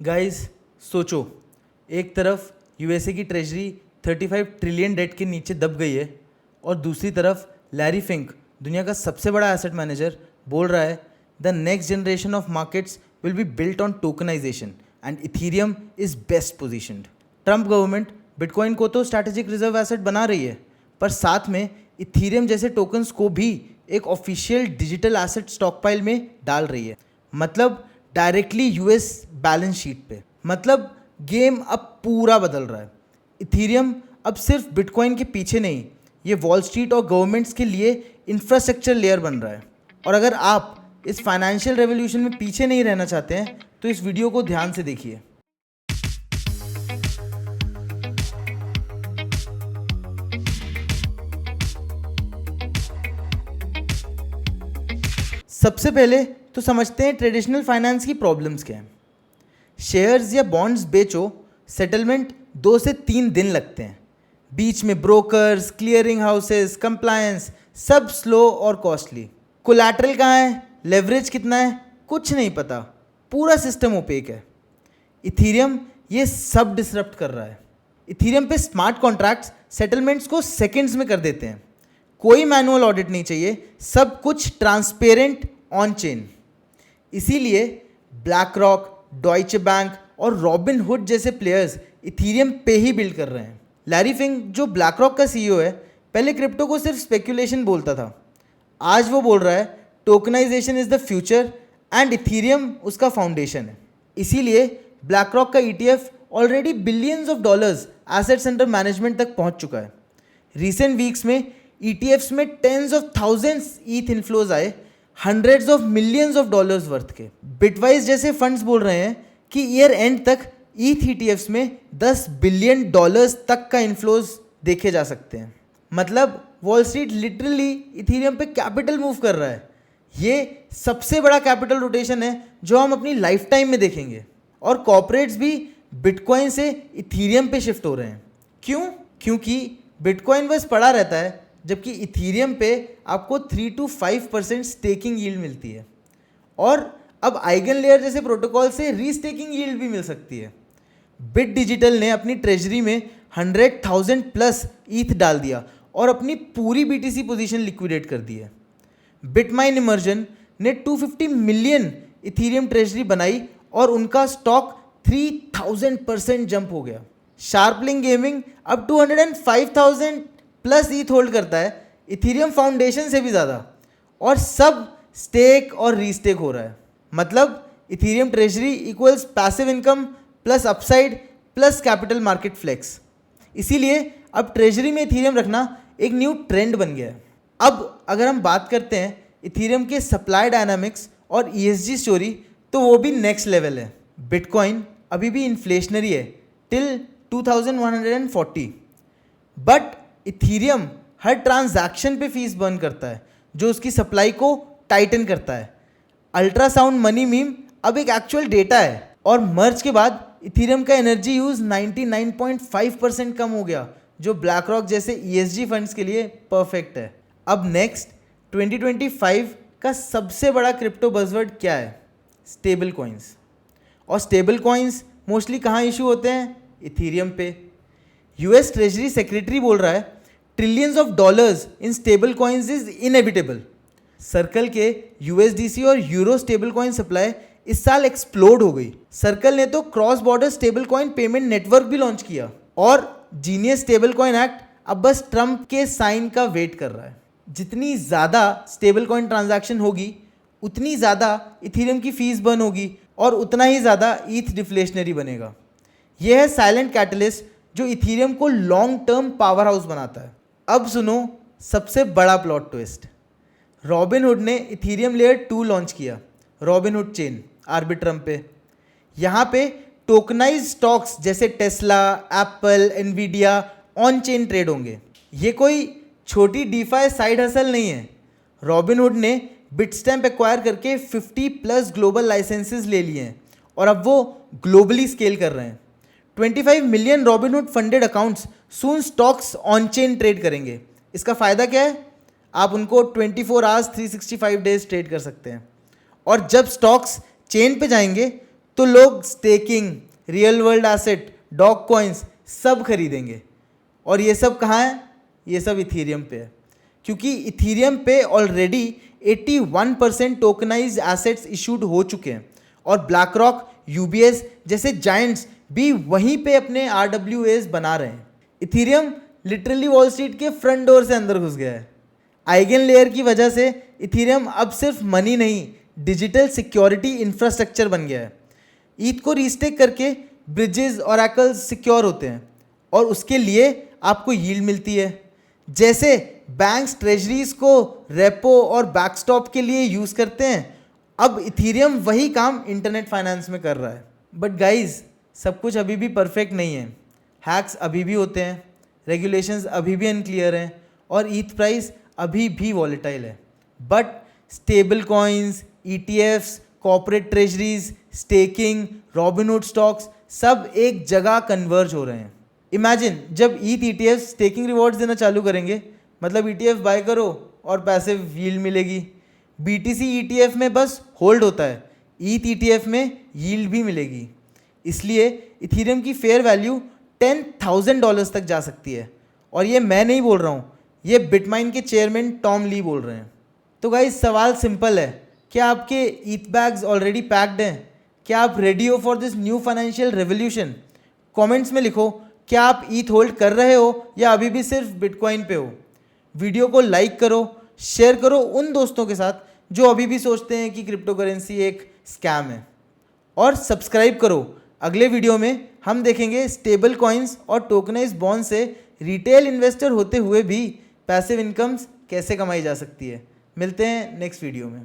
Guys सोचो, एक तरफ यूएसए की ट्रेजरी 35 ट्रिलियन डेट के नीचे दब गई है और दूसरी तरफ लैरी फिंक, दुनिया का सबसे बड़ा एसेट मैनेजर, बोल रहा है the next generation of markets will be built on tokenization and Ethereum is best positioned. Trump government bitcoin को तो स्ट्रैटेजिक रिजर्व एसेट बना रही है, पर साथ में इथीरियम जैसे टोकन्स को भी एक ऑफिशियल डिजिटल एसेट स्टॉकपाइल में डाल रही है, मतलब डायरेक्टली यूएस बैलेंस शीट पे। मतलब गेम अब पूरा बदल रहा है। इथीरियम अब सिर्फ बिटकॉइन के पीछे नहीं, ये वॉल स्ट्रीट और गवर्नमेंट्स के लिए इंफ्रास्ट्रक्चर लेयर बन रहा है। और अगर आप इस फाइनेंशियल रेवोल्यूशन में पीछे नहीं रहना चाहते हैं तो इस वीडियो को ध्यान से देखिए। सबसे पहले तो समझते हैं ट्रेडिशनल फाइनेंस की प्रॉब्लम्स क्या हैं। शेयर्स या बॉन्ड्स बेचो, सेटलमेंट 2 से 3 दिन लगते हैं। बीच में ब्रोकर्स, क्लियरिंग हाउसेस, कंप्लायंस, सब स्लो और कॉस्टली। कोलैटरल कहाँ है, लेवरेज कितना है, कुछ नहीं पता, पूरा सिस्टम ओपेक है। इथीरियम ये सब डिसरप्ट कर रहा है। इथीरियम पे स्मार्ट कॉन्ट्रैक्ट्स सेटलमेंट्स को सेकेंड्स में कर देते हैं। कोई मैनुअल ऑडिट नहीं चाहिए, सब कुछ ट्रांसपेरेंट ऑन चेन। इसीलिए ब्लैक रॉक, डॉइचे बैंक और रॉबिन हुड जैसे प्लेयर्स इथीरियम पे ही बिल्ड कर रहे हैं। लैरी फिंक, जो ब्लैक रॉक का सीईओ है, पहले क्रिप्टो को सिर्फ स्पेकुलेशन बोलता था। आज वो बोल रहा है tokenization is the future and Ethereum उसका फाउंडेशन है। इसीलिए ब्लैक रॉक का ETF already billions of dollars assets under management तक पहुंच चुका है। रिसेंट वीक्स में ईटीएफ्स में tens of thousands ETH inflows आए, hundreds of millions of dollars worth के। बिटवाइज जैसे फंड्स बोल रहे हैं कि ईयर एंड तक ईथ ईटीएफ्स में $10 बिलियन तक का इनफ्लोज देखे जा सकते हैं। मतलब वॉल स्ट्रीट लिटरली इथीरियम पे कैपिटल मूव कर रहा है। ये सबसे बड़ा कैपिटल रोटेशन है जो हम अपनी लाइफ टाइम में देखेंगे। और कॉर्पोरेट्स भी बिटकॉइन से इथीरियम पे शिफ्ट हो रहे हैं। क्यों? क्योंकि बिटकॉइन बस पड़ा रहता है, जबकि इथीरियम पे आपको 3 to 5% स्टेकिंग यील्ड मिलती है। और अब आइगन लेयर जैसे प्रोटोकॉल से रीस्टेकिंग यील्ड भी मिल सकती है। बिट डिजिटल ने अपनी ट्रेजरी में 100,000 प्लस ईथ डाल दिया और अपनी पूरी बीटीसी पोजीशन लिक्विडेट कर दी है। बिटमाइन इमर्जन ने 250 मिलियन इथीरियम ट्रेजरी बनाई और उनका स्टॉक 3000% जंप हो गया। शार्पलिंग गेमिंग अब 205,000 प्लस ईथ होल्ड करता है, इथीरियम फाउंडेशन से भी ज़्यादा, और सब स्टेक और रीस्टेक हो रहा है। मतलब Ethereum treasury equals passive income plus upside plus capital market flex. इसीलिए अब ट्रेजरी में इथीरियम रखना एक न्यू ट्रेंड बन गया है। अब अगर हम बात करते हैं इथीरियम के सप्लाई डायनामिक्स और ईएसजी स्टोरी, तो वो भी नेक्स्ट लेवल है। बिटकॉइन अभी भी इन्फ्लेशनरी है till 2140, but Ethereum her transaction पे फीस बर्न करता है, जो उसकी सप्लाई को टाइटन करता है। अल्ट्रासाउंड मनी मीम अब एक एक्चुअल डेटा है, और मर्ज के बाद इथीरियम का एनर्जी यूज 99.5% कम हो गया, जो ब्लैक रॉक जैसे ईएसजी फंड्स के लिए परफेक्ट है। अब नेक्स्ट 2025 का सबसे बड़ा क्रिप्टो बज़वर्ड क्या है? Stable coins. और स्टेबल कॉइन्स मोस्टली कहाँ इशू होते हैं? इथीरियम पे। यूएस ट्रेजरी सेक्रेटरी बोल रहा है trillions of dollars in stable coins is inevitable. Circle के यूएसडीसी और यूरो स्टेबल कॉइन सप्लाई इस साल एक्सप्लोड हो गई। सर्कल ने तो cross border stable coin payment network भी लॉन्च किया, और जीनियस स्टेबल कॉइन एक्ट अब बस ट्रंप के साइन का वेट कर रहा है। जितनी ज़्यादा स्टेबल कॉइन ट्रांजैक्शन होगी, उतनी ज़्यादा इथीरियम की फीस बर्न होगी और उतना ही ज़्यादा ईथ डिफ्लेशनरी बनेगा। यह है साइलेंट कैटलिस्ट जो इथीरियम को लॉन्ग टर्म पावर हाउस बनाता है। अब सुनो सबसे बड़ा प्लॉट ट्विस्ट। रॉबिन हुड ने इथीरियम लेयर 2 लॉन्च किया, रॉबिन हुड चेन आर्बिट्रम पे। यहाँ पे टोकनाइज स्टॉक्स जैसे Tesla, Apple, Nvidia on chain trade होंगे। ये कोई छोटी डीफाई साइड हसल नहीं है। रॉबिन हुड ने बिटस्टैम्प एक्वायर करके 50 प्लस ग्लोबल लाइसेंसेस ले लिए हैं और अब वो ग्लोबली स्केल कर रहे हैं। 25 million Robinhood funded accounts soon stocks on chain trade करेंगे। इसका फ़ायदा क्या है? आप उनको 24 आवर्स 365 डेज ट्रेड कर सकते हैं। और जब स्टॉक्स चेन पे जाएंगे तो लोग staking, real world asset, dog coins सब खरीदेंगे। और ये सब कहाँ है? ये सब इथीरियम पे है, क्योंकि इथीरियम पे ऑलरेडी 81% टोकनाइज्ड एसेट्स इशूड हो चुके हैं और ब्लैक रॉक, यूबीएस जैसे जायंट्स भी वहीं पे अपने RWAs बना रहे हैं। इथीरियम लिटरली वॉल स्ट्रीट के फ्रंट डोर से अंदर घुस गया है। आइगन लेयर की वजह से इथीरियम अब सिर्फ मनी नहीं, डिजिटल सिक्योरिटी इंफ्रास्ट्रक्चर बन गया है। ईथ को रीस्टेक करके ब्रिजेस, ऑरेकल्स सिक्योर होते हैं और उसके लिए आपको यील्ड मिलती है। जैसे बैंक्स ट्रेजरीज को रेपो और बैकस्टॉप के लिए यूज़ करते हैं, अब इथीरियम वही काम इंटरनेट फाइनेंस में कर रहा है। बट गाइज, सब कुछ अभी भी परफेक्ट नहीं है। हैक्स अभी भी होते हैं, रेगुलेशंस अभी भी अनक्लियर हैं और ईथ प्राइस अभी भी वॉलेटाइल है। But stable coins, ETFs, corporate treasuries, staking, Robinhood stocks सब एक जगह कन्वर्ज हो रहे हैं। इमेजिन जब ईथ ETF स्टेकिंग रिवॉर्ड्स देना चालू करेंगे, मतलब ETF बाय करो और पैसिव यील्ड मिलेगी। BTC ETF में बस होल्ड होता है, ईथ ETF में यील्ड भी मिलेगी। इसलिए इथीरियम की फेयर वैल्यू $10,000 तक जा सकती है। और ये मैं नहीं बोल रहा हूँ, ये बिटमाइन के चेयरमैन टॉम ली बोल रहे हैं। तो गाइस, सवाल सिंपल है, क्या आपके ईथ बैग्स ऑलरेडी पैक्ड हैं? क्या आप रेडी हो for this new financial revolution? Comments में लिखो, क्या आप ईथ होल्ड कर रहे हो या अभी भी सिर्फ बिटकॉइन पे हो? वीडियो को लाइक करो, शेयर करो उन दोस्तों के साथ जो अभी भी सोचते हैं कि क्रिप्टो करेंसी एक स्कैम है, और सब्सक्राइब करो। अगले वीडियो में हम देखेंगे स्टेबल कॉइन्स और टोकनाइज्ड बॉन्ड से रिटेल इन्वेस्टर होते हुए भी पैसिव इनकम्स कैसे कमाई जा सकती है। मिलते हैं नेक्स्ट वीडियो में।